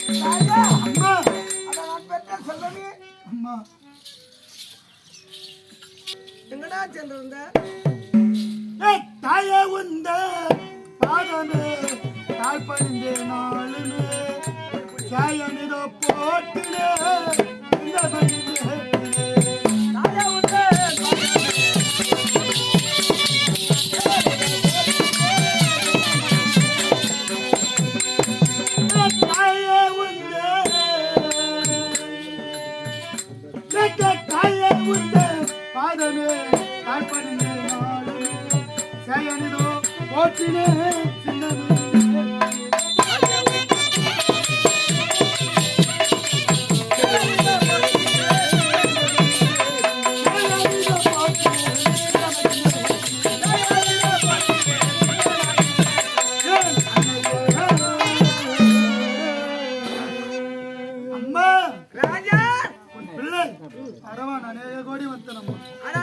அம்மா நான் பெற்ற செல்வமே அம்மா எங்கடா சென்றிருந்த தாயே உந்த பாதமே தாய் பணிந்தே நாளுமே சாயமிதோ போட்டிலே இந்த பணிந்தே தாயே உந்த தாயே உந்த பாதமே தாய் பணிந்தே நாளுமே சாயமிதோ போட்டிலே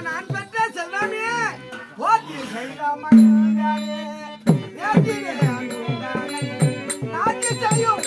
நான் பெற்ற செல்வமே போற்றி செய்தாமே நாட்டு செய்யும்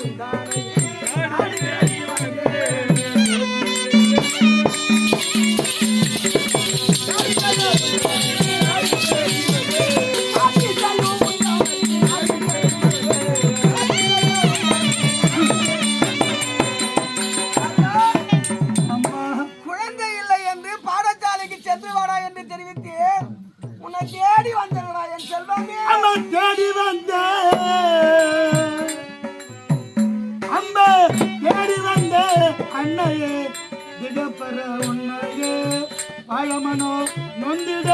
தேடி வந்தா என் செல்வமே தேடி வந்த அம்மா தேடி வந்த அண்ணையே திகப்பெற உன்னையே பழமனோ நொந்திட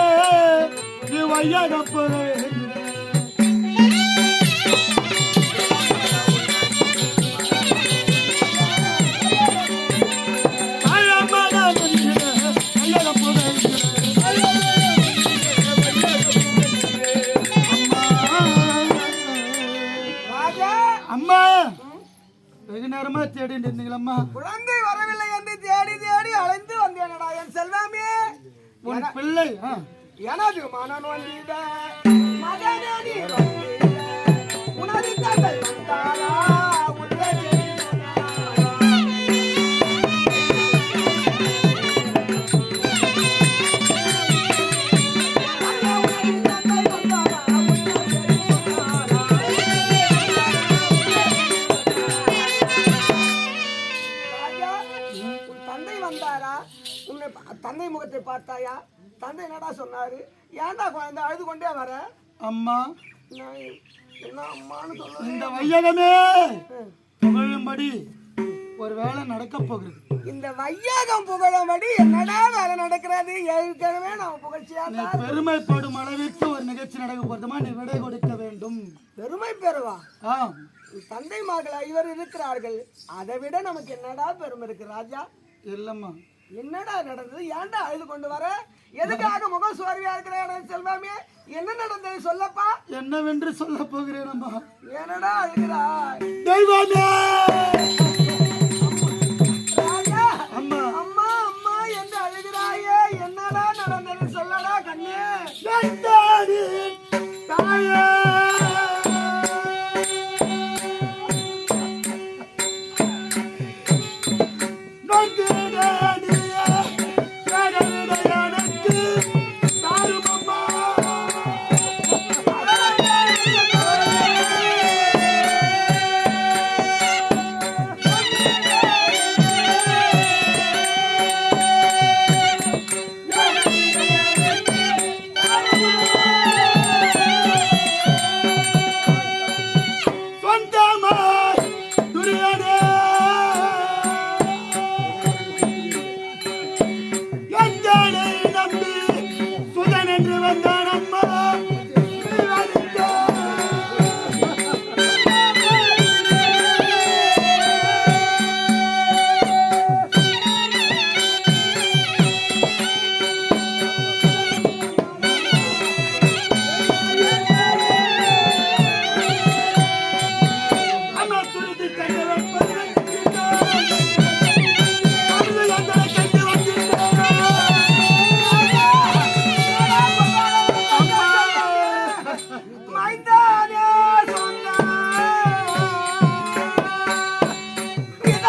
வையகப்புற அம்மா வெகு நேரமா தேடி இருந்தீங்களம்மா குழந்தை வரவில்லை என்று தேடி தேடி அலைந்து வந்தேனடா என் செல்வமே உன் பிள்ளை எனது மனன் வந்தீட மகனே உனது தந்தை வந்தாரா தந்தை முகத்தை பார்த்தாயா தந்தை என்னடா சொன்னாரு ஏன்டா குழந்தை அழுது கொண்டே வர அம்மா என்ன அம்மான்னு சொல்ல இந்த வையகமே புகழும்படி ஒரு வேலை நடக்க போகுது இந்த வையகம் புகழும்படி என்னடா வேலை நடக்கிறது ஏற்கனவே நம்ம புகழ்ச்சியா பெருமைப்படும் அளவிற்கு ஒரு நிகழ்ச்சி நடக்க போதுமா நீ விடை கொடுக்க வேண்டும் பெருமை பெறுவா தந்தை மகள் ஐவர் இருக்கிறார்கள் அதை விட நமக்கு என்னடா பெருமை இருக்கு ராஜா இல்லம்மா என்னடா நடந்தது ஏன்டா அழுது கொண்டு வர எதுக்காக முகம் சோர்வியா இருக்கிற செல்வமே என்ன நடந்தது சொல்லப்பா என்னவென்று சொல்ல போகிறேன் அம்மா என்னடா அழுகிறாய் தெய்வமே ராஜா அம்மா அம்மா அம்மா என்று அழுகிறாயே என்னடா நடந்தது சொல்லடா கண்ணே தாயே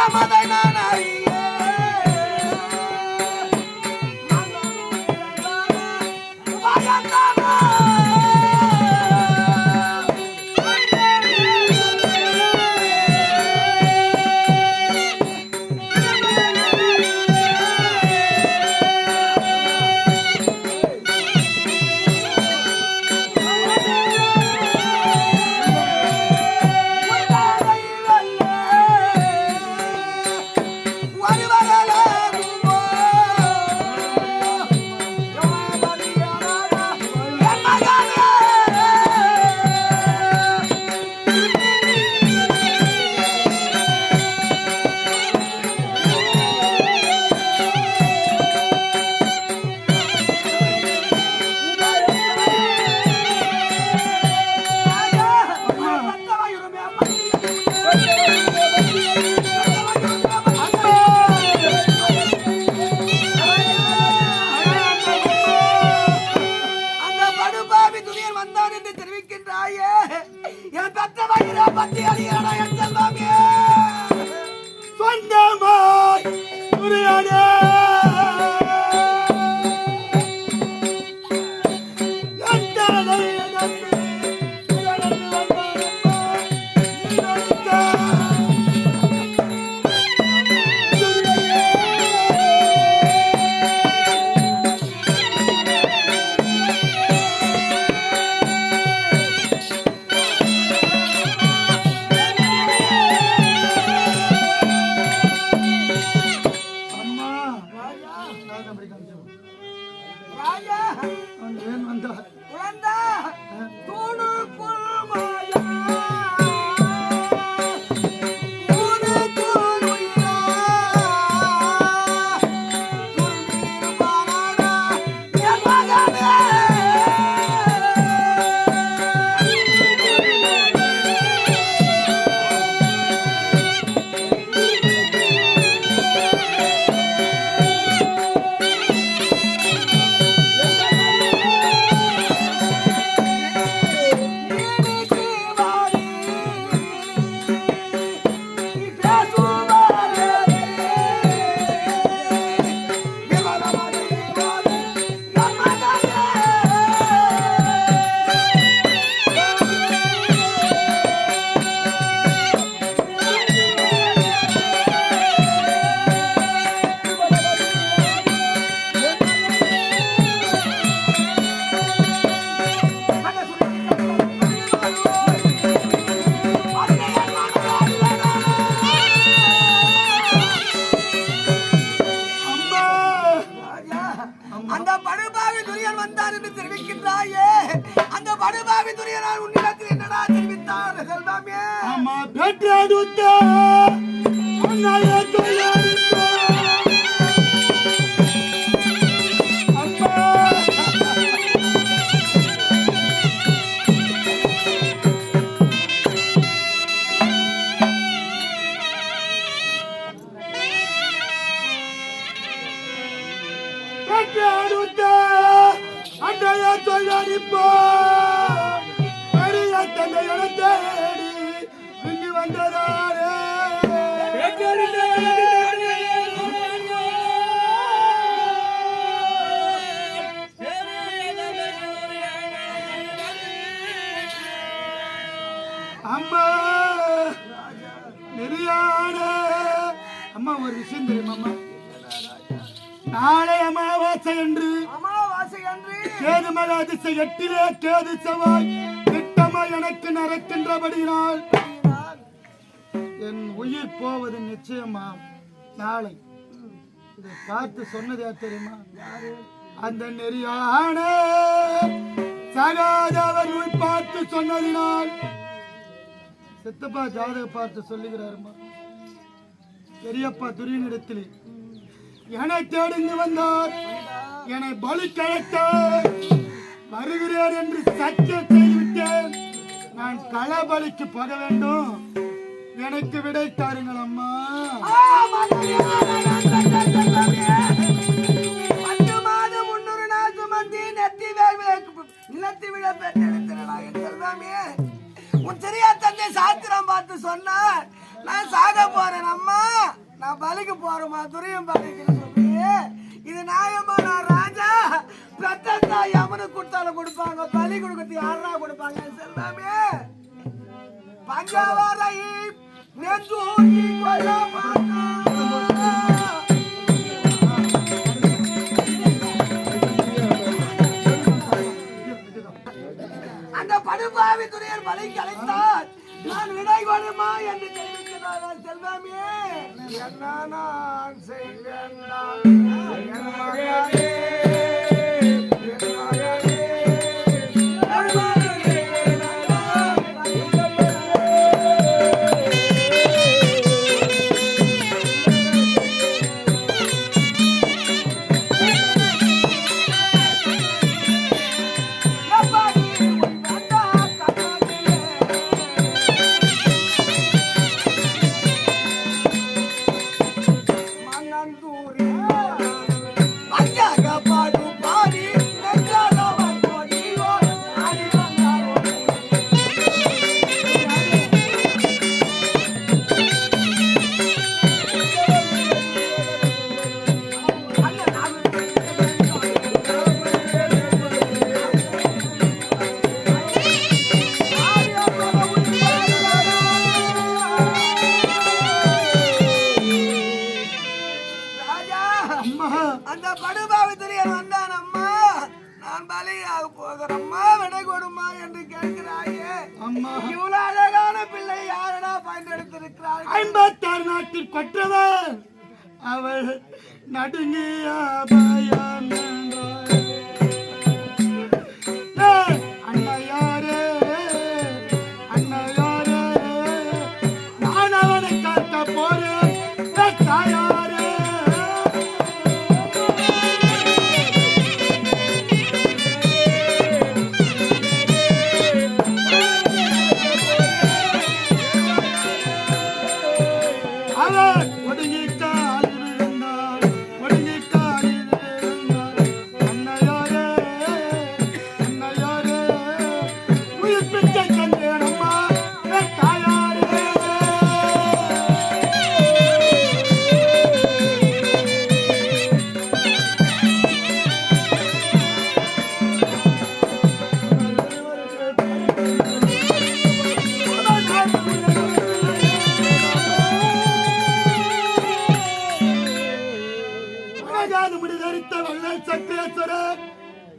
மதமதை நான் அறிய அம்மா நெறியான அம்மா ஒரு விஷயம் தெரியுமா? நாளை அமாவாசை என்று கேது மக அதிசை 8 கேது செவ்வாய் திட்டமா எனக்கு நடக்கின்றபடியினால் என் உயிர் போவது நிச்சயமா. நாளை இதை பார்த்து சொன்னது யார் தெரியுமா? அந்த நெறியான சகாதவர் பார்த்து சொன்னதினால் சித்தப்பா ஜாதக பார்த்து சொல்லுகிறாருமா. பெரியப்பா துரியனிடத்தில் என்னை தேடிந்து வந்தார், என்னை பலி கழைத்த வருகிறேன் என்று சத்தியம் செய்துவிட்டேன். நான் களபலிக்கு போக வேண்டும், எனக்கு விடை தாருங்கள் அம்மா. உன் சிறிய தந்தை சாத்திரம் பார்த்து சொன்னார், நான் சாக போறேன் அம்மா. பலிக்கு போறோமா துரியம் பலிக்குன்னு சொல்றீங்க. இது நியாயமா? நான் ராஜா பிரத்தா யமனுக்கு கொடுத்தாலும் கொடுப்பாங்க, பலி கொடுக்கறது யாரா கொடுப்பாங்க? செல்வாமே பஞ்சவாரை நெஞ்சூரி கொல்ல அந்த படுபாவி துறையர் பலிக்கு அழைத்தார். நான் விடை கொடுமா என்று தெரிவிக்கிறார்கள். செல்வாமே என்ன நான் செய்வேன்? அந்த படுபாவி துரியன் வந்தான். அம்மா நான் பலியாக போகிறம்மா, விடை கொடுமா என்று கேட்கிறாயே. இவ்வளவு அழகான பிள்ளை யாரடா பயன்படுத்திருக்கிறார்? 56 நாட்டில் கொற்றவர் அவள் நடுங்கிய பயம் அண்ணையாரே அண்ணையாரே நான் அவனை காக்க போறேன் தாயாரே.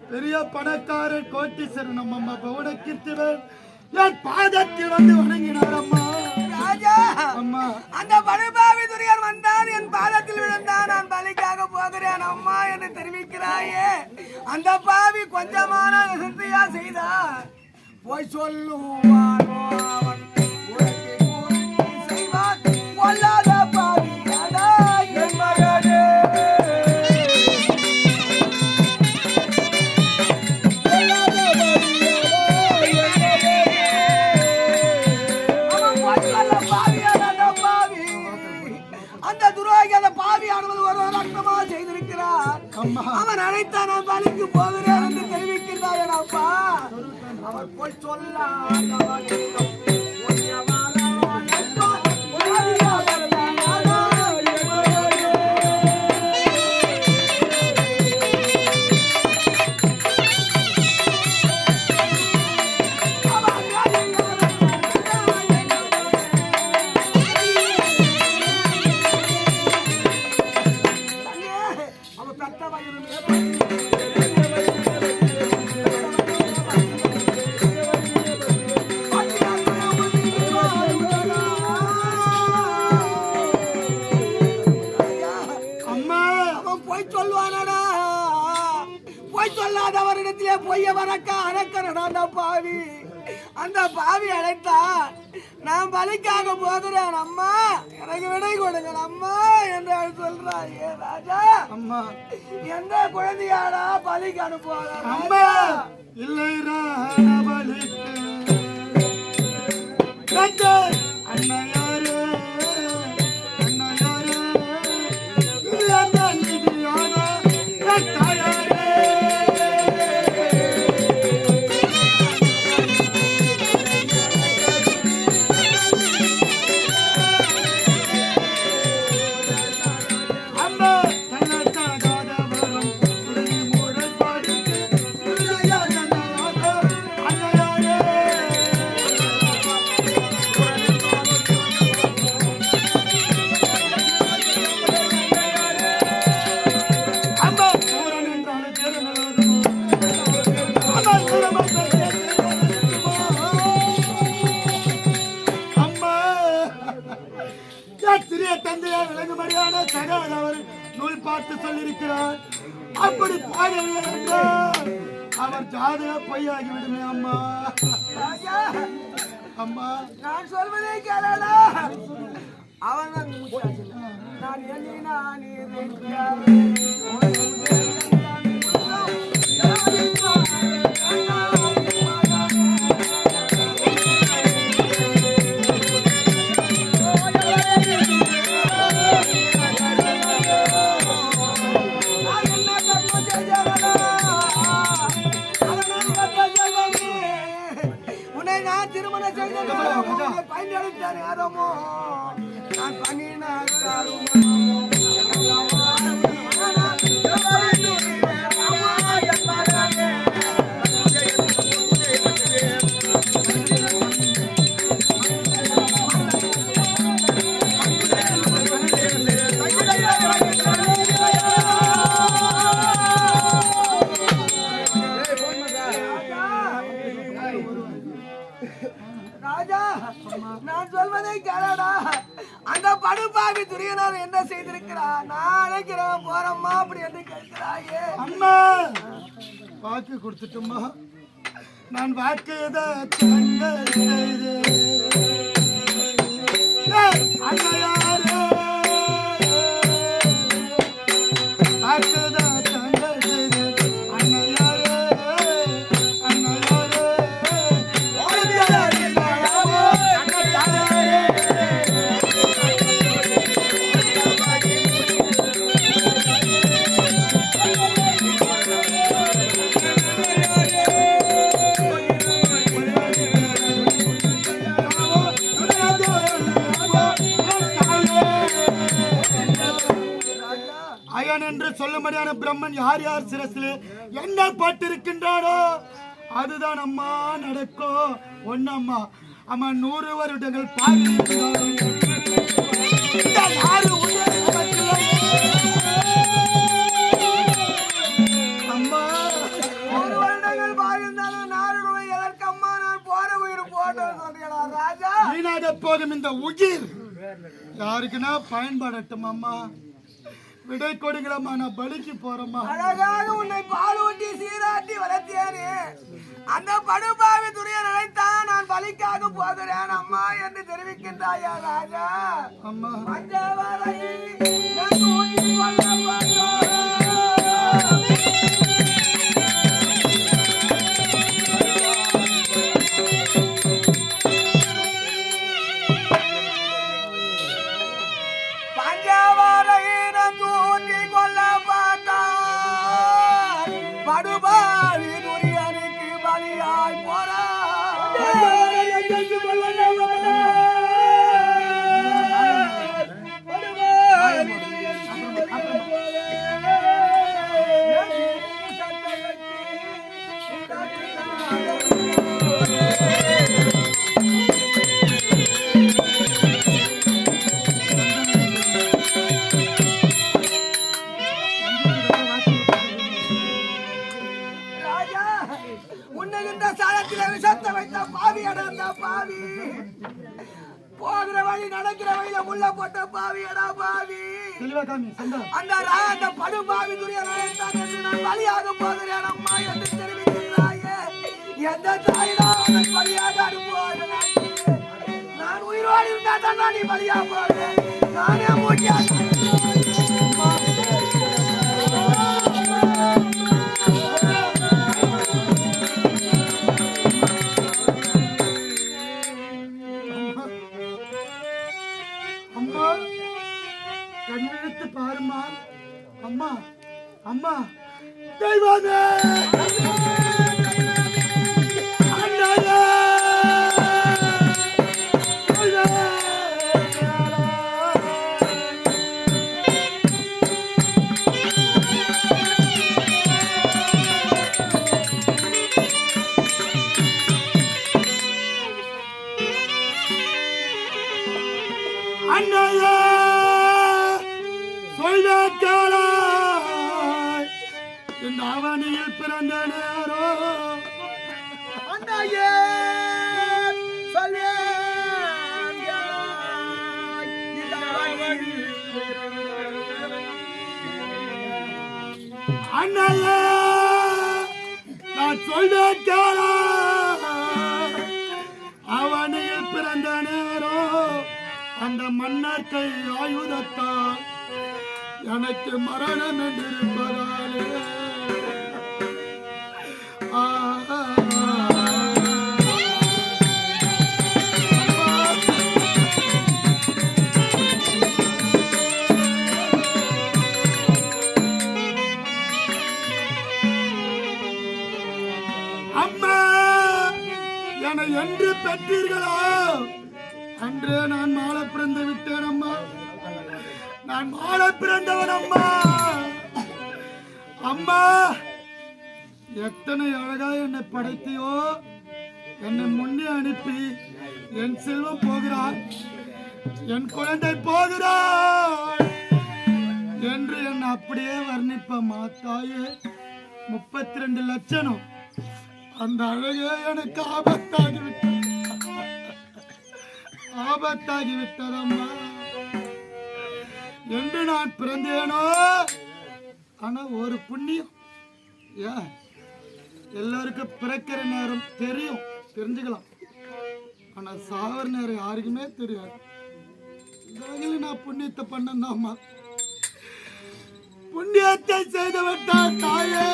பெரிய பணக்காரர் கோட்டீஸ்வரன் அம்மா பவுனக்கிருத்தவர் என் பாதத்தில் வந்து வணங்கினார். அம்மா ராஜா, அம்மா அந்த படுபாவி துரியன் வந்தான், என் பாதத்தில் விழுந்தான், நான் பலிக்காக போகிறேன் அம்மா என்று தெரிவிக்கிறாயே. அந்த பாவி கொஞ்சமான சிந்தையா செய்தார். போய் சொல்லுவானோ அவன் செய்வான் கொல்லாத பாவி என் மகனே. அவன் அழைத்தான், நான் பலிக்கு போகிறேன் என்று தெரிவிக்கிறார். அப்பா அவர் போய் சொல்ல சொல்லாதவரிடத்திலே பொய்ய வரக்க அறக்கிறடா பாவி. அந்த பாவி அழைத்தான், நான் பலிக்காக போகிறேன் அம்மா, எனக்கு விடை கொடுங்க அம்மா என்று சொல்றாரு. ராஜா, அம்மா எந்த குழந்தையாடா பலிக்கு அனுப்புவாங்க? அம்மா இல்லை அண்ணையாரே அண்ணையாரே தாயாரே. சிறிய தந்தையா விளங்கும்படியான சகாதவர் நூல் பார்த்து சொல்லியிருக்கிறார். அப்படி பாடவில்லை என்றால் அவர் ஜாதக பொய்யாகி விடுமே. அம்மா அம்மா நான் சொல்வதே கேளடா. அவன் நான் எண்ணினான் திருமணம் செய்த பயன்படுத்தார் யாரமோ நான் பண்ணினார் ராஜா. நான் சொல்வதை கேளடா. அந்த படுபாவி துரியனர் என்ன செய்திருக்கிறார்? நான் அழைக்கிறேன் போறம்மா அப்படி என்று கேட்கிறாயே. அம்மா வாக்கு கொடுத்துட்டோம்மா. நான் வாக்கு தங்கள் செய்து அண்ணையாரே வாக்கு தங்கள் செய்து அண்ணையாரே அண்ணையாரே அயன் என்று சொல்லும்படியான பிரம்மன் யார் யார் சிரசிலே என்ன பட்டிருக்கின்றானோ அதுதான் அம்மா நடக்கும். ஒன்னம்மா அம்மா 100 வருடங்கள் அம்மா 100 வருடங்கள் பாயிருந்தாலும் 4 ரூபாய் எதற்கம்மா நான் போற உயிர் போட்டோம் சொல்றீங்களா ராஜா? வீணாக போகும் இந்த உயிர் யாருக்குன்னா பயன்படட்டும். அம்மா விடை கொடுங்களம்மா. நான் பலிக்கு போறேம்மா. அழகாக உன்னை பால் ஊட்டி சீராட்டி வளர்த்தேனே அந்த படுபாவி துறையை நினைத்தான் நான் பலிக்காக போகிறேன் அம்மா என்று தெரிவிக்கின்றாயா ராஜா? அம்மா பஞ்சவரை நான் ஊட்டி கொள்ள படுபாவி துரியனுக்கு பலியாய் போறா பாவி போகிற வழி நடக்கிற வழியில முள்ள போட்ட பாவியடா பாவி. அந்த படுபாவி துரியதான் என்று நான் பலியாக போகிறேன் அம்மா என்று தெரிவிக்கின்றாயே. எந்த தாயிடா பலியாக அனுப்புவார்கள்? நான் உயிரோடு இருந்தா தான் நீ பலியா போகிறேன். நானே மூட்டியாக கண்விழித்து பாருமா. அம்மா அம்மா தெய்வமே அண்ணா இந்த அவனியில் பிறந்த நேரோ அண்ணையே சொல்லே அண்ணாயே நான் சொல்றேன் கேளா, அவனில் பிறந்த நேரம் அந்த மன்னர் கை ஆயுதத்தால் எனக்கு மரணம் என்றிருப்பதாலே அம்மா என்னை என்று பெற்றீர்களோ அன்றே நான் மாலை பிறந்து விட்டேன் அம்மா. நான் மாலை பிறந்தவன் அம்மா. அம்மா எத்தனை அழகா என்னை படைத்தியோ, என்னை முன்னே அனுப்பி என் செல்வம் போகிறான், என் குழந்தை போகிறான் என்று என்னை அப்படியே வர்ணிப்பம்மா. தாயே 32 லட்சம் அந்த அழகே எனக்கு ஆபத்தாகிவிட்டதம்மா என்று நான் பிறந்தேனோ. ஆனா ஒரு புண்ணியம், ஏன் எல்லாருக்கும் பிறக்கிற நேரம் தெரியும், தெரிஞ்சுக்கலாம். ஆனா சாவர நேரம் யாருக்குமே தெரியாது. நான் புண்ணியத்தை பண்ணந்தாம்மா. புண்ணியத்தை செய்துவிட்டான் தாயே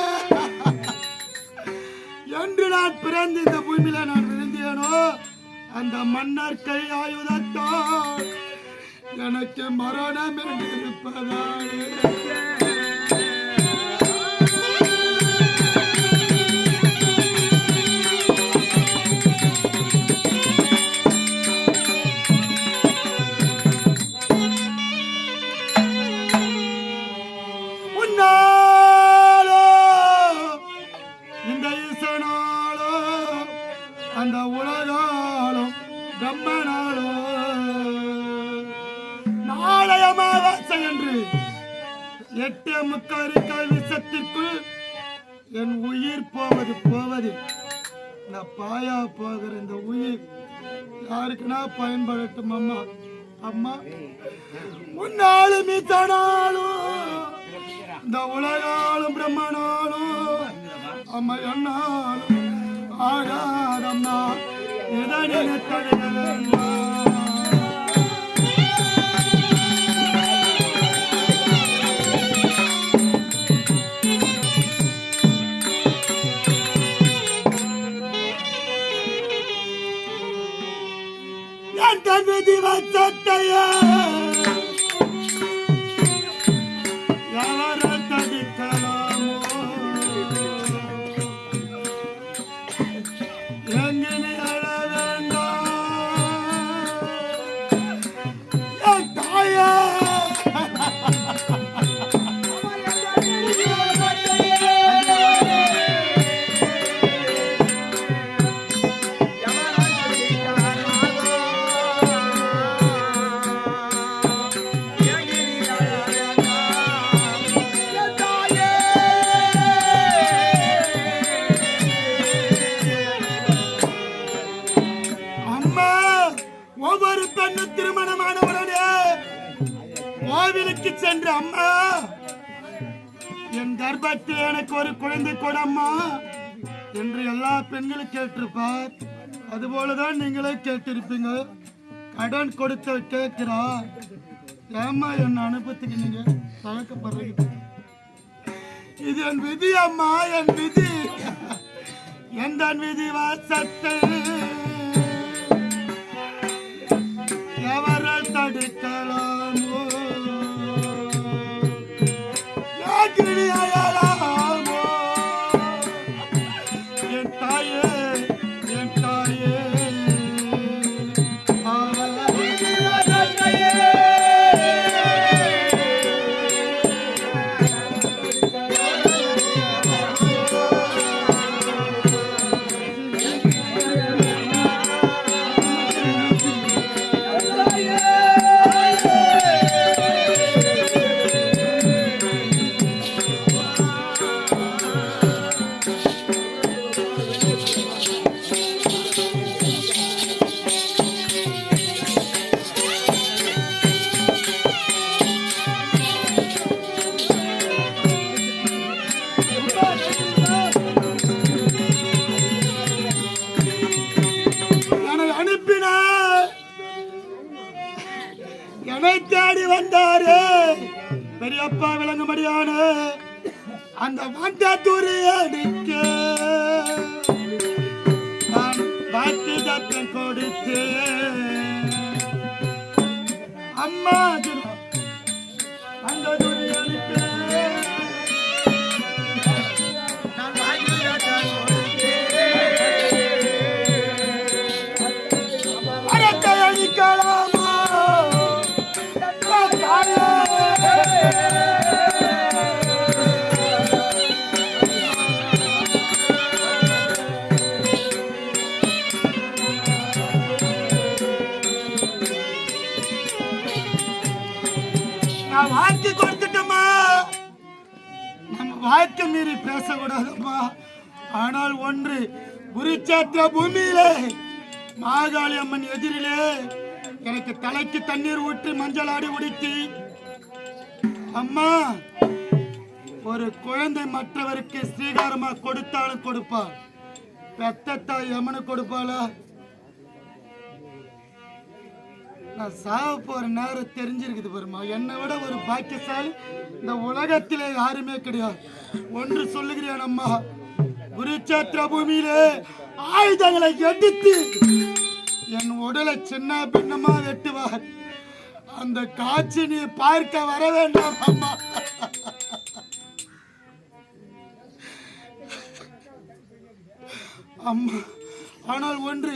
என்று நான் பிறந்து இந்த பூமியில நான் விழுந்தேனோ, அந்த மன்னர் கை ஆயுதத்தால் எனக்கு மரணம் என்று இருப்பதாலே அந்த உலகாலும் பிரம்மனாலும் நாளைய அமாவாசை என்று 8 விஷத்திற்குள் என் உயிர் போவது இந்த பாயா போகிற இந்த உயிர் யாருக்குன்னா பயன்படட்டும் அம்மா. அம்மா முன்னாலும் மீத்தானாலும் இந்த உலகாலும் பிரம்மனாலும் அம்மா என்னாலும் ஆகாதம்மா இதனின தடைகளம்மா. என் தன்விதி வச்சத்தையா எவரால் தடுக்கலாமோ, எங்கினி அழ வேண்டாம் என் தாயே. ஒவ்வொரு பெண்ணு திருமணமானவரே கோவிலுக்கு சென்று அம்மா என் கர்ப்பத்தில் எனக்கு ஒரு குழந்தை கொடம்மா என்று எல்லா பெண்களும் கேட்டிருப்பார். அதுபோலதான் நீங்களே கேட்டிருப்பீங்க. கடன் கொடுத்த கேட்கிறா, ஏம்மா என் அனுபவத்துக்கு நீங்க தயக்கப்படுறீங்க? இது என் விதி அம்மா, என் விதி. எந்த விதி வாசத்தை எவரால் தடுக்கலாமோ, அயலாமோ என் தாயே, என் தாயே. Yeah. சொன்னாரு பெரியப்பா விளங்கும்படியான அந்த வந்த துரியடிக்க நான் வாக்கு தத்தம் கொடுத்து அம்மா அந்த துரியடிக்க நான் வாக்கு தத்தம் கொடுத்து அரட்டை அடிக்கலாமா நான் வாக்கு கொடுத்துட்டோமா நம்ம வாக்கு மீறி பேசக்கூடாதம்மா ஆனால் ஒன்று குருச்சேத்திர பூமியிலே மாகாளி அம்மன் எதிரிலே எனக்கு தலைக்கு தண்ணீர் ஊற்றி மஞ்சள் ஆடி உடுத்தி அம்மா ஒரு குழந்தை மற்றவருக்கு ஸ்ரீகாரமா கொடுத்தாலும் கொடுப்பாள் பெத்த தாய் அம்மனு கொடுப்பாளா நான் சாவ போற நேரம் தெரிஞ்சிருக்குது பாருமா என்னை விட ஒரு பாக்கியசாலி இந்த உலகத்திலே யாருமே கிடையாது ஒன்று சொல்லுகிறேன் அம்மா குருச்சேத்திர பூமியிலே ஆயுதங்களை எடுத்து என் உடலை சின்ன பின்னமா வெட்டுவார் அந்த காட்சி நீ பார்க்க வர வேண்டாம் அம்மா அம்மா ஆனால் ஒன்று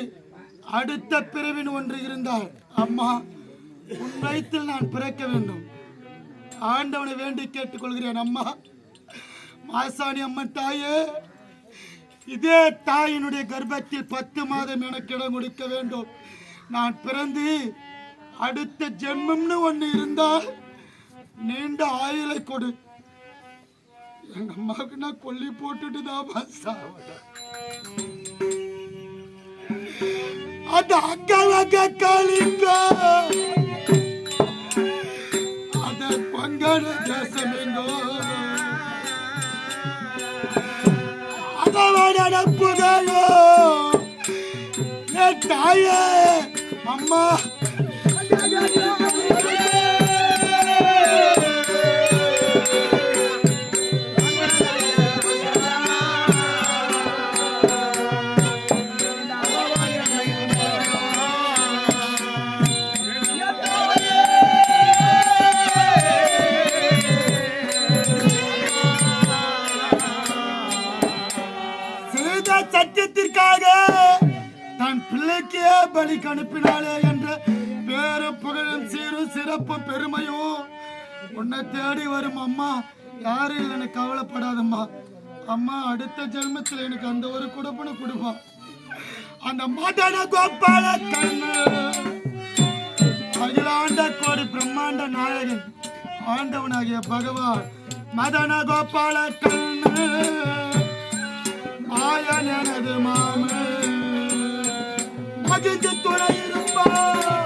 அடுத்த பிறவின் ஒன்று இருந்தால் அம்மா உன் வயிற்றில் நான் பிறக்க வேண்டும் ஆண்டவனை வேண்டி கேட்டுக்கொள்கிறேன் அம்மா மாசாணி அம்மன் தாயே இதே தாயினுடைய கர்ப்பத்தில் 10 மாதம் எனக்கு இடம் கொடுக்க வேண்டும் நான் பிறந்து அடுத்த ஜென்மம்னு ஒண்ணு இருந்தால் நீண்ட ஆயுளை கொடு எங்க அம்மாவுக்கு நான் கொல்லி போட்டுட்டு தான் அது அக்கா காலிங்கோ அத கொங்கட தேசமெங்கோ நடப்புகளோ தாயே அம்மா சத்தியத்திற்காக தன் பிள்ளைக்கே பலிக்கு அனுப்பினாளே என்ற பேரும் புகழும் சீரும் சிறப்பும் பெருமையும் உன்னை தேடி வரும் அம்மா யாரும் இல்லை எனக்கு கவலைப்படாதம்மா அம்மா அடுத்த ஜென்மத்தில் எனக்கு அந்த ஒரு குடுப்பனை கொடுப்பா அந்த மதன கோபால கண்ணு அகிலாண்ட கோடி பிரம்மாண்ட நாயகன் ஆண்டவனாகிய பகவான் மதன கோபால கண்ணு ஆயன் எனது மாமன் மகிழ்ந்து துணை இருப்பார்